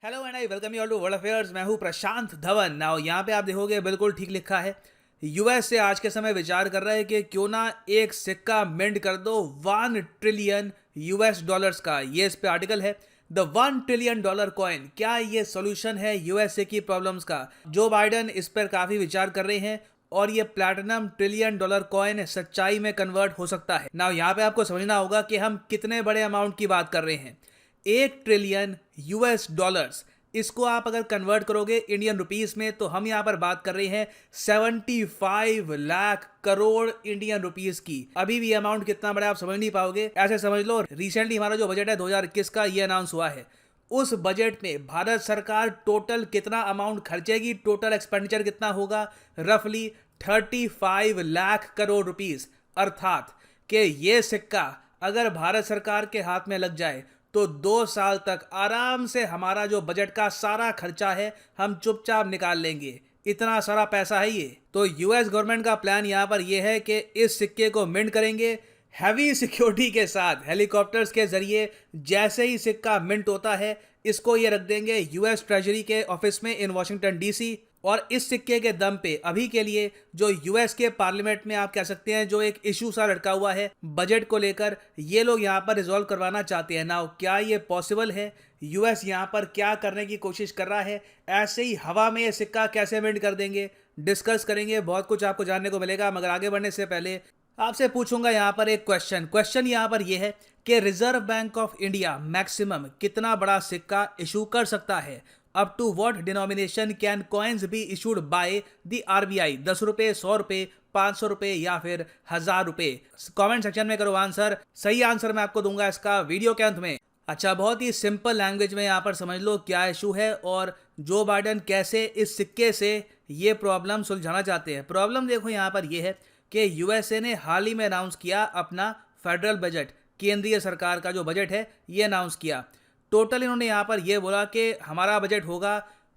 Hello and I welcome you all to World Affairs. मैं हूं प्रशांत Dhawan. Now यहाँ पे आप देखोगे बिल्कुल ठीक लिखा है। यूएस से आज के समय विचार कर रहा है कि क्यों ना एक सिक्का मिंट कर दो 1 ट्रिलियन यूएस डॉलर्स का। ये इस पे आर्टिकल है, द 1 ट्रिलियन डॉलर कॉइन। क्या ये सोल्यूशन है यूएसए की प्रॉब्लम्स का? जो बाइडन इस पर काफी विचार कर रहे हैं और ये प्लैटिनम ट्रिलियन डॉलर कॉइन सच्चाई में कन्वर्ट हो सकता है। नाउ यहाँ पे आपको समझना होगा कि हम कितने बड़े अमाउंट की बात कर रहे हैं। 1 ट्रिलियन यूएस डॉलर्स, इसको आप अगर कन्वर्ट करोगे इंडियन रुपीस में तो हम यहां पर बात कर रहे हैं 75 लाख करोड़ इंडियन रुपीस की। अभी भी अमाउंट कितना बड़ा आप समझ नहीं पाओगे। ऐसे समझ लो, रिसेंटली हमारा जो बजट है 2021 का, ये अनाउंस हुआ है। उस बजट में भारत सरकार टोटल कितना अमाउंट खर्चेगी, टोटल एक्सपेंडिचर कितना होगा? रफली 35 लाख करोड़ रुपीस। अर्थात कि ये सिक्का अगर भारत सरकार के हाथ में लग जाए तो 2 साल तक आराम से हमारा जो बजट का सारा खर्चा है हम चुपचाप निकाल लेंगे। इतना सारा पैसा है ये। तो यूएस गवर्नमेंट का प्लान यहाँ पर यह है कि इस सिक्के को मिंट करेंगे हैवी सिक्योरिटी के साथ, हेलीकॉप्टर्स के जरिए। जैसे ही सिक्का मिंट होता है इसको ये रख देंगे यूएस ट्रेजरी के ऑफिस में इन वॉशिंगटन डीसी। और इस सिक्के के दम पे अभी के लिए जो यूएस के पार्लियामेंट में आप कह सकते हैं जो एक इशू सा लटका हुआ है बजट को लेकर, ये लोग यहाँ पर रिजॉल्व करवाना चाहते हैं। नाउ क्या ये पॉसिबल है? यूएस यहाँ पर क्या करने की कोशिश कर रहा है? ऐसे ही हवा में ये सिक्का कैसे मिंट कर देंगे, डिस्कस करेंगे। बहुत कुछ आपको जानने को मिलेगा, मगर आगे बढ़ने से पहले आपसे पूछूंगा यहाँ पर एक क्वेश्चन यहाँ पर यह है कि Reserve Bank of India maximum कितना बड़ा सिक्का इशू कर सकता है? Up to what denomination can coins be issued by the RBI? 10 रुपए, 100 रुपए, 500 रुपए या फिर 1000 रुपए? कमेंट सेक्शन में करो आंसर। सही आंसर मैं आपको दूंगा इसका वीडियो के अंत में। अच्छा, बहुत ही सिंपल लैंग्वेज में यहाँ पर समझ लो क्या इशू है और जो बाइडन कैसे इस सिक्के से ये प्रॉब्लम सुलझाना चाहते हैं। प्रॉब्लम देखो यहाँ पर यह है कि यूएसए ने हाल ही में अनाउंस किया अपना फेडरल बजट, केंद्रीय सरकार का जो बजट है ये अनाउंस किया। टोटल इन्होंने यहाँ पर यह बोला कि हमारा बजट होगा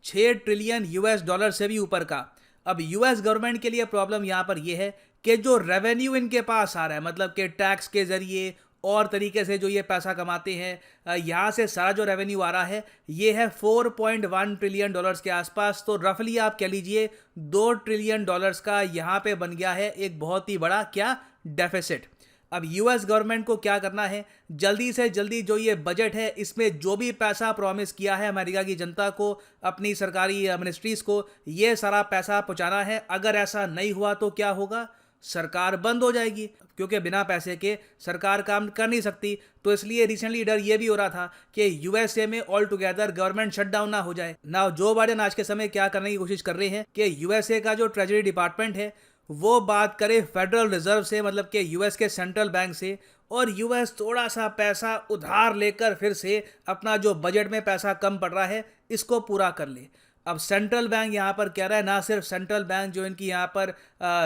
6 ट्रिलियन यूएस डॉलर से भी ऊपर का। अब यूएस गवर्नमेंट के लिए प्रॉब्लम यहाँ पर यह है कि जो रेवेन्यू इनके पास आ रहा है, मतलब कि टैक्स के जरिए और तरीके से जो ये पैसा कमाते हैं, यहाँ से सारा जो रेवेन्यू आ रहा है ये है 4.1 ट्रिलियन डॉलर्स के आसपास। तो रफली आप कह लीजिए 2 ट्रिलियन डॉलर्स का यहाँ पे बन गया है एक बहुत ही बड़ा क्या डेफिसिट। अब यूएस गवर्नमेंट को क्या करना है, जल्दी से जल्दी जो ये बजट है इसमें जो भी पैसा प्रॉमिस किया है अमेरिका की जनता को, अपनी सरकारी मिनिस्ट्रीज को, ये सारा पैसा पहुंचाना है। अगर ऐसा नहीं हुआ तो क्या होगा? सरकार बंद हो जाएगी, क्योंकि बिना पैसे के सरकार काम कर नहीं सकती। तो इसलिए रिसेंटली डर ये भी हो रहा था कि यूएसए में ऑल टुगेदर गवर्नमेंट शटडाउन ना हो जाए। ना जो बाइडेन आज के समय क्या करने की कोशिश कर रहे हैं कि यूएसए का जो ट्रेजरी डिपार्टमेंट है वो बात करे फेडरल रिजर्व से, मतलब कि यूएस के सेंट्रल बैंक से, और यूएस थोड़ा सा पैसा उधार लेकर फिर से अपना जो बजट में पैसा कम पड़ रहा है इसको पूरा कर ले। अब सेंट्रल बैंक यहाँ पर कह रहा है, ना सिर्फ सेंट्रल बैंक, जो इनकी यहाँ पर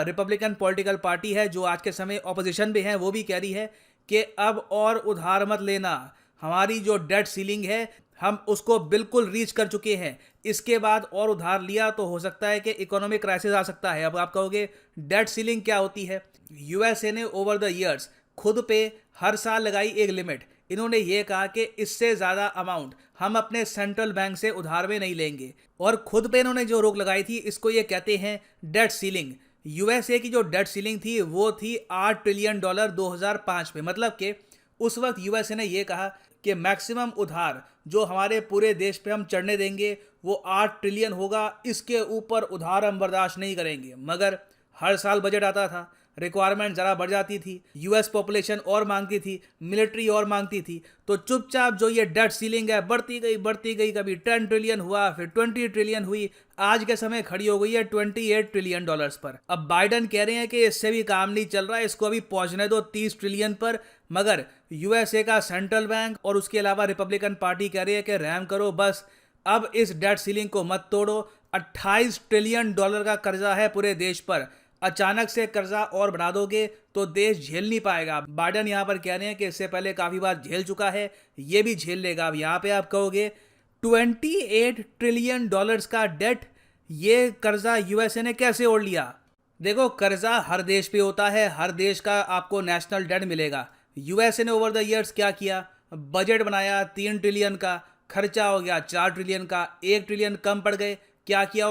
रिपब्लिकन पॉलिटिकल पार्टी है जो आज के समय ऑपोजिशन में है, वो भी कह रही है कि अब और उधार मत लेना। हमारी जो डेट सीलिंग है हम उसको बिल्कुल रीच कर चुके हैं। इसके बाद और उधार लिया तो हो सकता है कि इकोनॉमिक क्राइसिस आ सकता है। अब आप कहोगे डेट सीलिंग क्या होती है? यूएसए ने ओवर द ईयर्स खुद पे हर साल लगाई एक लिमिट। इन्होंने ये कहा कि इससे ज़्यादा अमाउंट हम अपने सेंट्रल बैंक से उधार में नहीं लेंगे, और खुद पे इन्होंने जो रोक लगाई थी इसको ये कहते हैं डेट सीलिंग। यूएसए की जो डेट सीलिंग थी वो थी 8 ट्रिलियन डॉलर 2005 में। मतलब कि उस वक्त यूएसए ने ये कहा कि मैक्सिमम उधार जो हमारे पूरे देश पे हम चढ़ने देंगे वो 8 ट्रिलियन होगा, इसके ऊपर उधार हम बर्दाश्त नहीं करेंगे। मगर हर साल बजट आता था, रिक्वायरमेंट ज़रा बढ़ जाती थी, यूएस पॉपुलेशन और मांगती थी, मिलिट्री और मांगती थी, तो चुपचाप जो ये डेट सीलिंग है बढ़ती गई। कभी 10 ट्रिलियन हुआ, फिर 20 ट्रिलियन हुई, आज के समय खड़ी हो गई है 28 ट्रिलियन डॉलर्स पर। अब बाइडन कह रहे हैं कि इससे भी काम नहीं चल रहा है, इसको अभी पहुंचने दो 30 ट्रिलियन पर। मगर यूएसए का सेंट्रल बैंक और उसके अलावा रिपब्लिकन पार्टी कह रही है कि रहम करो, बस अब इस डेट सीलिंग को मत तोड़ो। 28 ट्रिलियन डॉलर का कर्जा है पूरे देश पर, अचानक से कर्जा और बढ़ा दोगे तो देश झेल नहीं पाएगा। बाइडन यहाँ पर कह रहे हैं कि इससे पहले काफ़ी बार झेल चुका है, ये भी झेल लेगा। अब यहाँ पे आप कहोगे 28 ट्रिलियन डॉलर्स का डेट, ये कर्जा यूएसए ने कैसे ओढ़ लिया? देखो, कर्जा हर देश पे होता है, हर देश का आपको नेशनल डेट मिलेगा। यूएसए ने ओवर द ईयर्स क्या किया? बजट बनाया 3 ट्रिलियन का, खर्चा हो गया 4 ट्रिलियन का, 1 ट्रिलियन कम पड़ गए, क्या किया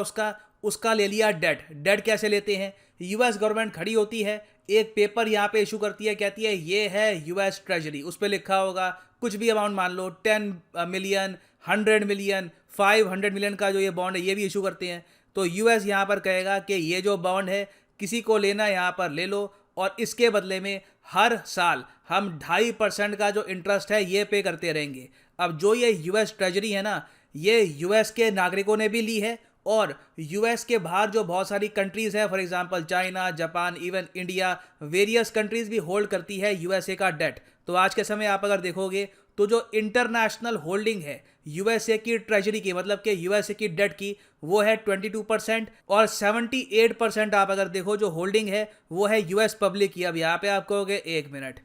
उसका ले लिया डेट कैसे लेते हैं, यूएस गवर्नमेंट खड़ी होती है, एक पेपर यहाँ पे इशू करती है, कहती है ये है यूएस ट्रेजरी, उस पर लिखा होगा कुछ भी अमाउंट, मान लो 10 मिलियन, 100 मिलियन, 500 मिलियन का जो ये बॉन्ड है ये भी इशू करते हैं। तो यूएस यहाँ पर कहेगा कि ये जो बॉन्ड है किसी को लेना यहाँ पर ले लो, और इसके बदले में हर साल हम 2.5% का जो इंटरेस्ट है ये पे करते रहेंगे। अब जो ये यूएस ट्रेजरी है ना, ये यूएस के नागरिकों ने भी ली है, और यूएस के बाहर जो बहुत सारी कंट्रीज है, for example China, Japan, even India, various countries भी होल्ड करती है यूएसए का डेट। तो आज के समय आप अगर देखोगे तो जो इंटरनेशनल होल्डिंग है यूएसए की ट्रेजरी की, मतलब कि यूएसए की डेट की, वो है 22%, और 78% आप अगर देखो जो होल्डिंग है वो है यूएस पब्लिक की। अब यहाँ पे आप कहोगे एक मिनट,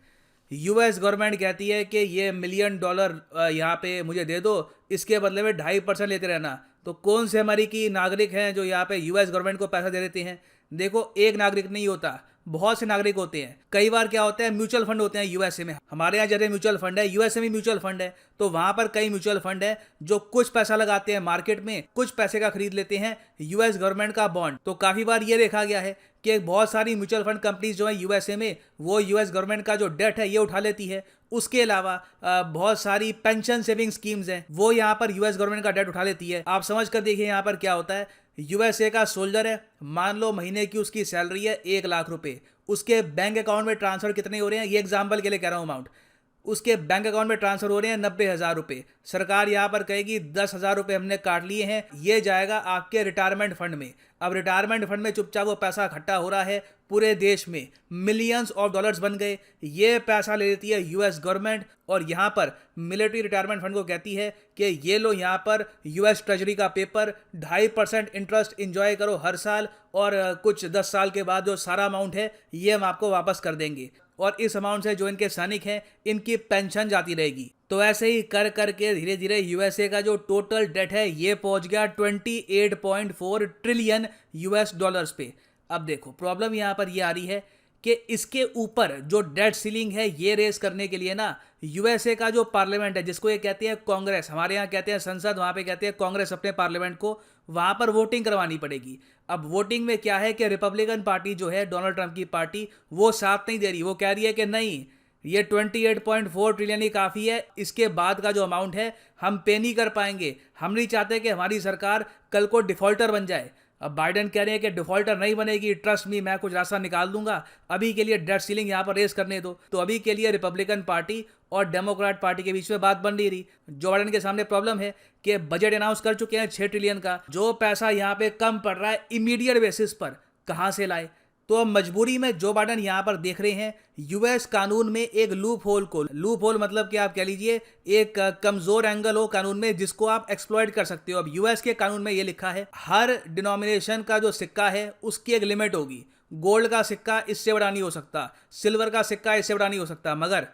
यूएस गवर्नमेंट कहती है कि ये $1 मिलियन यहाँ पे मुझे दे दो, इसके बदले में 2.5% लेते रहना, तो कौन से अमेरिकी नागरिक हैं जो यहाँ पे यूएस गवर्नमेंट को पैसा दे देते हैं? देखो, एक नागरिक नहीं होता, बहुत से नागरिक होते हैं। कई बार क्या होता है, म्यूचुअल फंड होते हैं यूएसए में, हमारे यहाँ जैसे म्यूचुअल फंड है, यूएसए में म्यूचुअल फंड है, तो वहां पर कई म्यूचुअल फंड है जो कुछ पैसा लगाते हैं मार्केट में, कुछ पैसे का खरीद लेते हैं यूएस गवर्नमेंट का बॉन्ड। तो काफी बार ये देखा गया है कि बहुत सारी म्यूचुअल फंड कंपनीज जो है यूएसए में, वो यूएस गवर्नमेंट का जो डेट है ये उठा लेती है। उसके अलावा बहुत सारी पेंशन सेविंग स्कीम्स हैं, वो यहाँ पर यूएस गवर्नमेंट का डेट उठा लेती है। आप समझ कर देखिए यहाँ पर क्या होता है, यूएसए का सोल्जर है, मान लो महीने की उसकी सैलरी है 1 लाख रुपए, उसके बैंक अकाउंट में ट्रांसफर कितने हो रहे हैं, ये एग्जाम्पल के लिए कह रहा हूँ अमाउंट, उसके बैंक अकाउंट में ट्रांसफर हो रहे हैं 90,000 रुपये। सरकार यहाँ पर कहेगी 10,000 रुपये हमने काट लिए हैं, ये जाएगा आपके रिटायरमेंट फंड में। अब रिटायरमेंट फंड में चुपचाप वो पैसा इकट्ठा हो रहा है, पूरे देश में मिलियंस ऑफ डॉलर्स बन गए, ये पैसा ले लेती है यूएस गवर्नमेंट, और यहाँ पर मिलिट्री रिटायरमेंट फंड को कहती है कि ये लो यहाँ पर यूएस ट्रेजरी का पेपर, 2.5% इंटरेस्ट इंजॉय करो हर साल, और कुछ 10 साल के बाद जो सारा अमाउंट है ये हम आपको वापस कर देंगे, और इस अमाउंट से जो इनके सैनिक हैं इनकी पेंशन जाती रहेगी। तो ऐसे ही कर करके धीरे धीरे यूएसए का जो टोटल डेट है ये पहुंच गया 28.4 ट्रिलियन यूएस डॉलर्स पे। अब देखो, प्रॉब्लम यहाँ पर ये आ रही है कि इसके ऊपर जो डेट सीलिंग है ये रेस करने के लिए ना, यूएसए का जो पार्लियामेंट है, जिसको ये कहते हैं कांग्रेस, हमारे यहाँ कहते हैं संसद, वहाँ पे कहते हैं कांग्रेस, अपने पार्लियामेंट को, वहाँ पर वोटिंग करवानी पड़ेगी। अब वोटिंग में क्या है कि रिपब्लिकन पार्टी जो है, डोनाल्ड ट्रंप की पार्टी, वो साथ नहीं दे रही, वो कह रही है कि नहीं, ये 28.4 ट्रिलियन ही काफ़ी है, इसके बाद का जो अमाउंट है हम पे नहीं कर पाएंगे, हम नहीं चाहते कि हमारी सरकार कल को डिफॉल्टर बन जाए। अब बाइडेन कह रहे हैं कि डिफॉल्टर नहीं बनेगी, ट्रस्ट मी, मैं कुछ रास्ता निकाल दूंगा, अभी के लिए डेट सीलिंग यहाँ पर रेस करने दो। तो अभी के लिए रिपब्लिकन पार्टी और डेमोक्रेट पार्टी के बीच में बात बन नहीं रही। जो बाइडेन के सामने प्रॉब्लम है कि बजट अनाउंस कर चुके हैं 6 ट्रिलियन का, जो पैसा यहाँ पे कम पड़ रहा है इमीडिएट बेसिस पर, कहाँ से लाए? तो अब मजबूरी में जो बाइडेन यहाँ पर देख रहे हैं यूएस कानून में एक लूप होल को, लूप होल मतलब कि आप कह लीजिए एक कमजोर एंगल हो कानून में जिसको आप एक्सप्लॉइट कर सकते हो। अब यूएस के कानून में ये लिखा है हर डिनोमिनेशन का जो सिक्का है उसकी एक लिमिट होगी, गोल्ड का सिक्का इससे बड़ा नहीं हो सकता, सिल्वर का सिक्का इससे बड़ा नहीं हो सकता। मगर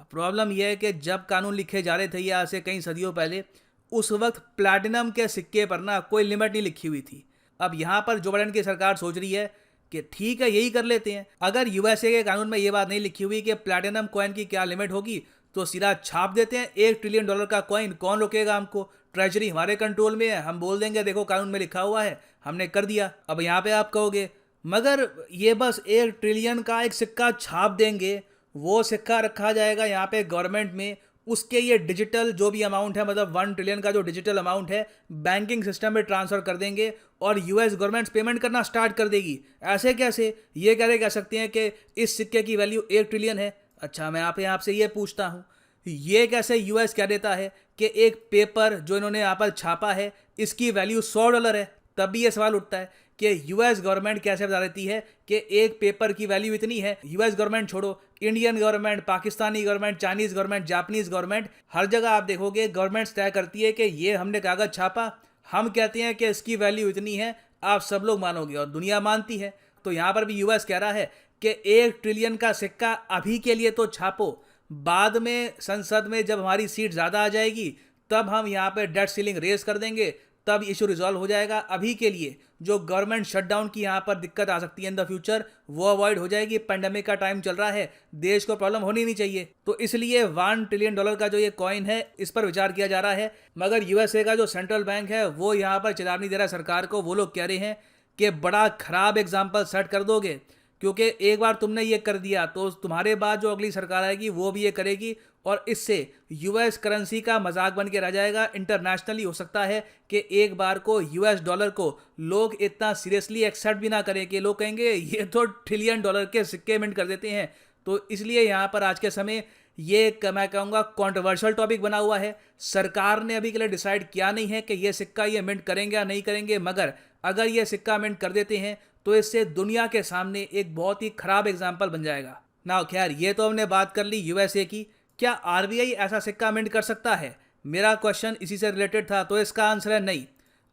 प्रॉब्लम यह है कि जब कानून लिखे जा रहे थे यहाँ से कई सदियों पहले, उस वक्त प्लैटिनम के सिक्के पर ना कोई लिमिट नहीं लिखी हुई थी। अब यहाँ पर जो बाइडेन की सरकार सोच रही है कि ठीक है यही कर लेते हैं, अगर यूएसए के कानून में ये बात नहीं लिखी हुई कि प्लैटिनम कॉइन की क्या लिमिट होगी, तो सीधा छाप देते हैं $1 ट्रिलियन का कॉइन, कौन रोकेगा हमको? ट्रेजरी हमारे कंट्रोल में है, हम बोल देंगे देखो कानून में लिखा हुआ है, हमने कर दिया। अब यहाँ पे आप कहोगे मगर ये बस 1 ट्रिलियन का एक सिक्का छाप देंगे, वो सिक्का रखा जाएगा यहाँ पे गवर्नमेंट में, उसके ये डिजिटल जो भी अमाउंट है, मतलब 1 ट्रिलियन का जो डिजिटल अमाउंट है, बैंकिंग सिस्टम में ट्रांसफर कर देंगे और यूएस गवर्नमेंट पेमेंट करना स्टार्ट कर देगी। ऐसे कैसे? ये कह सकते हैं कि इस सिक्के की वैल्यू 1 ट्रिलियन है। अच्छा, मैं आपसे ये पूछता हूँ, ये कैसे यूएस कह देता है कि एक पेपर जो इन्होंने यहाँ पर छापा है इसकी वैल्यू $100 है? तब भी ये सवाल उठता है कि यूएस गवर्नमेंट कैसे बता देती है कि एक पेपर की वैल्यू इतनी है। यूएस गवर्नमेंट छोड़ो, Indian government, Pakistani government, Chinese government, Japanese government, हर जगह आप देखोगे गवर्नमेंट्स तय करती है कि ये हमने कागज छापा, हम कहते हैं कि इसकी वैल्यू इतनी है, आप सब लोग मानोगे और दुनिया मानती है। तो यहाँ पर भी यूएस कह रहा है कि 1 ट्रिलियन का सिक्का अभी के लिए तो छापो, बाद में संसद में जब हमारी सीट ज़्यादा आ जाएगी तब हम यहाँ पे डेट सीलिंग रेज कर देंगे, तब इशू रिजॉल्व हो जाएगा। अभी के लिए जो गवर्नमेंट शटडाउन की यहाँ पर दिक्कत आ सकती है इन द फ्यूचर, वो अवॉइड हो जाएगी। पेंडेमिक का टाइम चल रहा है, देश को प्रॉब्लम होनी नहीं चाहिए, तो इसलिए $1 ट्रिलियन का जो ये कॉइन है इस पर विचार किया जा रहा है। मगर यूएसए का जो सेंट्रल बैंक है वो यहाँ पर चेतावनी दे रहा है सरकार को। वो लोग कह रहे हैं कि बड़ा खराब एग्जाम्पल सेट कर दोगे, क्योंकि एक बार तुमने ये कर दिया तो तुम्हारे बाद जो अगली सरकार आएगी वो भी ये करेगी, और इससे यूएस करेंसी का मजाक बन के रह जाएगा। इंटरनेशनली हो सकता है कि एक बार को यूएस डॉलर को लोग इतना सीरियसली एक्सेप्ट भी ना करें कि लोग कहेंगे ये तो $1 ट्रिलियन के सिक्के मिंट कर देते हैं। तो इसलिए यहाँ पर आज के समय ये मैं कहूँगा कॉन्ट्रोवर्शियल टॉपिक बना हुआ है। सरकार ने अभी के लिए डिसाइड किया नहीं है कि ये सिक्का ये मिंट करेंगे या नहीं करेंगे, मगर अगर ये सिक्का मिंट कर देते हैं तो इससे दुनिया के सामने एक बहुत ही खराब एग्जाम्पल बन जाएगा। ना खैर, ये तो हमने बात कर ली यूएसए की। क्या आरबीआई ऐसा सिक्का मिंट कर सकता है? मेरा क्वेश्चन इसी से रिलेटेड था, तो इसका आंसर है नहीं।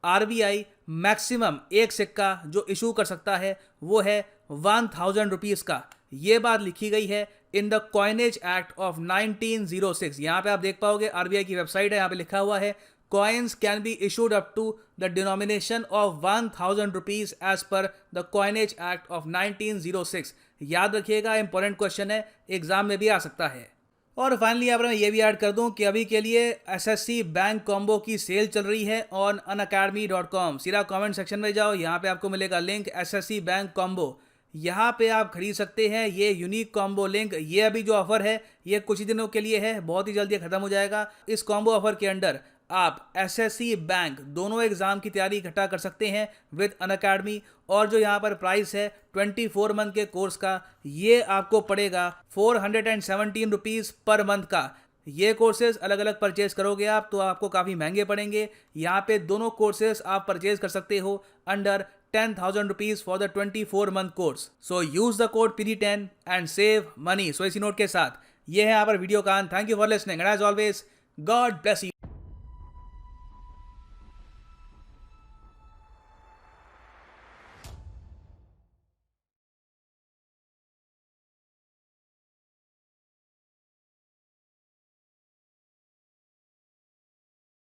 आरबीआई मैक्सिमम एक सिक्का जो इशू कर सकता है वो है 1000 रुपीज़ का। ये बात लिखी गई है in the coinage act of 1906। यहाँ पे आप देख पाओगे, आरबीआई की वेबसाइट है, यहाँ पे लिखा हुआ है coins can be issued up to the denomination of 1000 rupees as per the coinage act of 1906। याद रखिएगा, इंपॉर्टेंट क्वेश्चन है, एग्जाम में भी आ सकता है। और फाइनली यहाँ पर मैं ये भी ऐड कर दूं कि अभी के लिए एसएससी बैंक कॉम्बो की सेल चल रही है ऑन unacademy.com। सीधा कमेंट सेक्शन में जाओ, यहाँ पे आपको मिलेगा लिंक एसएससी बैंक कॉम्बो। यहाँ पे आप खरीद सकते हैं ये यूनिक कॉम्बो लिंक। ये अभी जो ऑफर है ये कुछ ही दिनों के लिए है, बहुत ही जल्दी खत्म हो जाएगा। इस कॉम्बो ऑफर के अंडर आप एसएससी बैंक दोनों एग्जाम की तैयारी इकट्ठा कर सकते हैं विद अनअकैडमी। और जो यहाँ पर प्राइस है 24 मंथ के कोर्स का, ये आपको पड़ेगा 417 रुपीज़ पर मंथ का। ये कोर्सेज अलग अलग परचेज करोगे आप तो आपको काफ़ी महंगे पड़ेंगे। यहाँ पे दोनों कोर्सेज आप परचेज कर सकते हो under 10,000 rupees for the 24 month course. So use the code PD10 and save money. So इसी नोट के साथ ये है यहाँ पर वीडियो का अंत। Thank you for listening and as always God bless you.